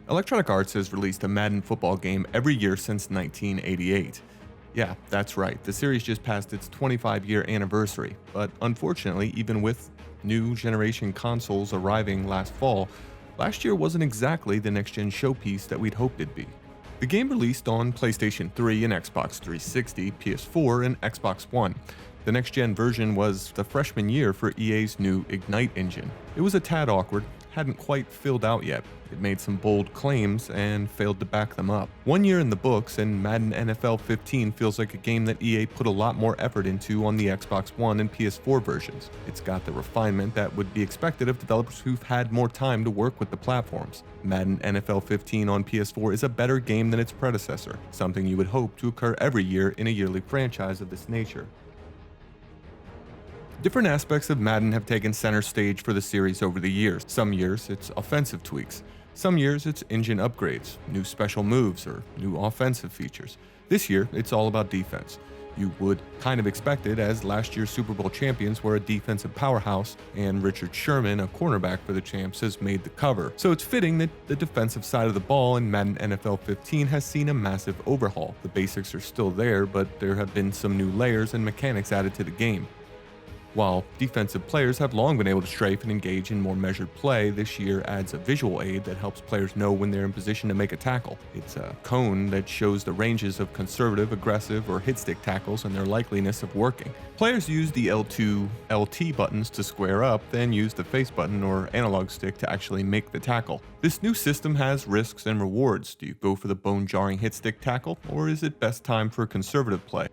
Electronic Arts has released a Madden football game every year since 1988. Yeah, that's right, the series just passed its 25-year anniversary, but unfortunately, even with new generation consoles arriving last fall, last year wasn't exactly the next-gen showpiece that we'd hoped it'd be. The game released on PlayStation 3 and Xbox 360, PS4, and Xbox One. The next-gen version was the freshman year for EA's new Ignite engine. It was a tad awkward, hadn't quite filled out yet. It made some bold claims and failed to back them up. 1 year in the books, and Madden NFL 15 feels like a game that EA put a lot more effort into on the Xbox One and PS4 versions. It's got the refinement that would be expected of developers who've had more time to work with the platforms. Madden NFL 15 on PS4 is a better game than its predecessor, something you would hope to occur every year in a yearly franchise of this nature. Different aspects of Madden have taken center stage for the series over the years. Some years, it's offensive tweaks. Some years, it's engine upgrades, new special moves, or new offensive features. This year, it's all about defense. You would kind of expect it, as last year's Super Bowl champions were a defensive powerhouse, and Richard Sherman, a cornerback for the champs, has made the cover. So it's fitting that the defensive side of the ball in Madden NFL 15 has seen a massive overhaul. The basics are still there, but there have been some new layers and mechanics added to the game. While defensive players have long been able to strafe and engage in more measured play, this year adds a visual aid that helps players know when they're in position to make a tackle. It's a cone that shows the ranges of conservative, aggressive, or hit stick tackles and their likeliness of working. Players use the L2, LT buttons to square up, then use the face button or analog stick to actually make the tackle. This new system has risks and rewards. Do you go for the bone-jarring hit stick tackle, or is it best time for conservative play?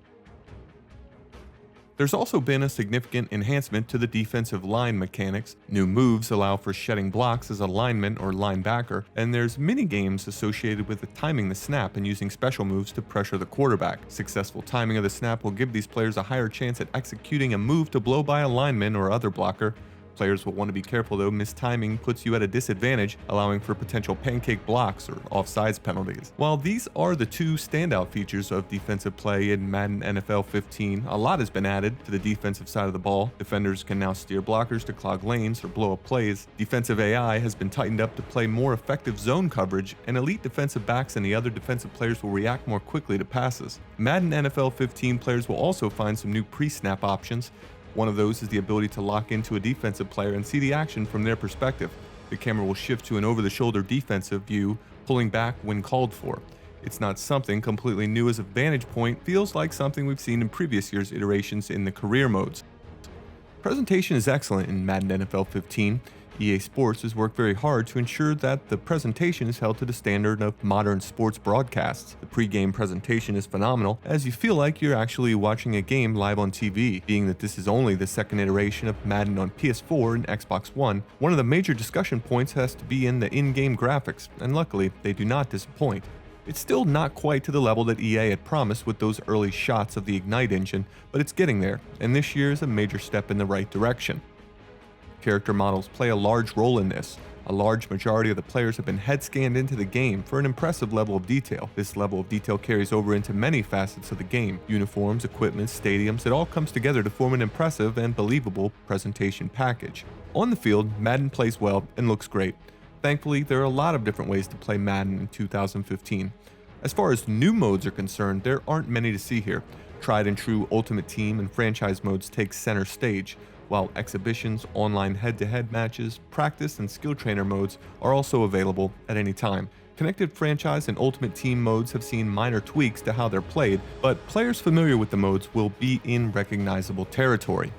There's also been a significant enhancement to the defensive line mechanics. New moves allow for shedding blocks as a lineman or linebacker, and there's mini games associated with timing the snap and using special moves to pressure the quarterback. Successful timing of the snap will give these players a higher chance at executing a move to blow by a lineman or other blocker. Players will want to be careful though, mistiming puts you at a disadvantage, allowing for potential pancake blocks or offsides penalties. While these are the two standout features of defensive play in Madden NFL 15, a lot has been added to the defensive side of the ball. Defenders can now steer blockers to clog lanes or blow up plays. Defensive AI has been tightened up to play more effective zone coverage, and elite defensive backs and the other defensive players will react more quickly to passes. Madden NFL 15 players will also find some new pre-snap options. One of those is the ability to lock into a defensive player and see the action from their perspective. The camera will shift to an over-the-shoulder defensive view, pulling back when called for. It's not something completely new as a vantage point, feels like something we've seen in previous year's iterations in the career modes. Presentation is excellent in Madden NFL 15. EA Sports has worked very hard to ensure that the presentation is held to the standard of modern sports broadcasts. The pre-game presentation is phenomenal, as you feel like you're actually watching a game live on TV. Being that this is only the second iteration of Madden on PS4 and Xbox One, one of the major discussion points has to be in the in-game graphics, and luckily, they do not disappoint. It's still not quite to the level that EA had promised with those early shots of the Ignite engine, but it's getting there, and this year is a major step in the right direction. Character models play a large role in this. A large majority of the players have been head scanned into the game for an impressive level of detail. This level of detail carries over into many facets of the game. Uniforms, equipment, stadiums, it all comes together to form an impressive and believable presentation package. On the field, Madden plays well and looks great. Thankfully, there are a lot of different ways to play Madden in 2015. As far as new modes are concerned, there aren't many to see here. Tried and true Ultimate Team and franchise modes take center stage, while exhibitions, online head-to-head matches, practice, and skill trainer modes are also available at any time. Connected franchise and Ultimate Team modes have seen minor tweaks to how they're played, but players familiar with the modes will be in recognizable territory.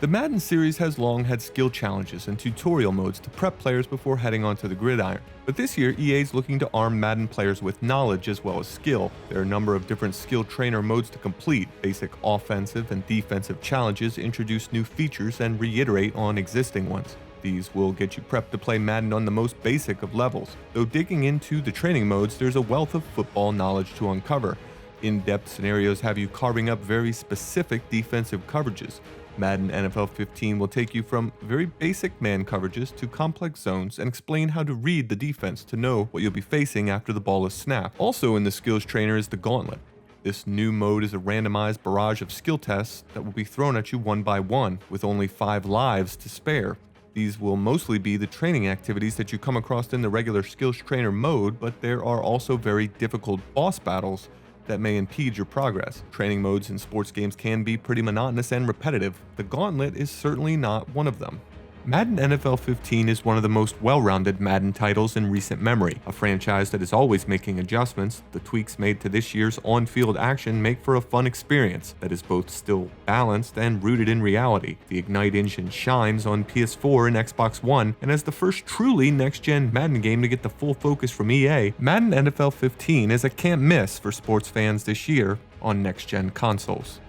The Madden series has long had skill challenges and tutorial modes to prep players before heading onto the gridiron, but this year EA is looking to arm Madden players with knowledge as well as skill. There are a number of different skill trainer modes to complete. Basic offensive and defensive challenges introduce new features and reiterate on existing ones. These will get you prepped to play Madden on the most basic of levels. Though digging into the training modes, there's a wealth of football knowledge to uncover. In-depth scenarios have you carving up very specific defensive coverages. Madden NFL 15 will take you from very basic man coverages to complex zones and explain how to read the defense to know what you'll be facing after the ball is snapped. Also in the skills trainer is the Gauntlet. This new mode is a randomized barrage of skill tests that will be thrown at you one by one, with only 5 lives to spare. These will mostly be the training activities that you come across in the regular skills trainer mode, but there are also very difficult boss battles that may impede your progress. Training modes in sports games can be pretty monotonous and repetitive. The Gauntlet is certainly not one of them. Madden NFL 15 is one of the most well-rounded Madden titles in recent memory, a franchise that is always making adjustments. The tweaks made to this year's on-field action make for a fun experience that is both still balanced and rooted in reality. The Ignite engine shines on PS4 and Xbox One, and as the first truly next-gen Madden game to get the full focus from EA, Madden NFL 15 is a can't miss for sports fans this year on next-gen consoles.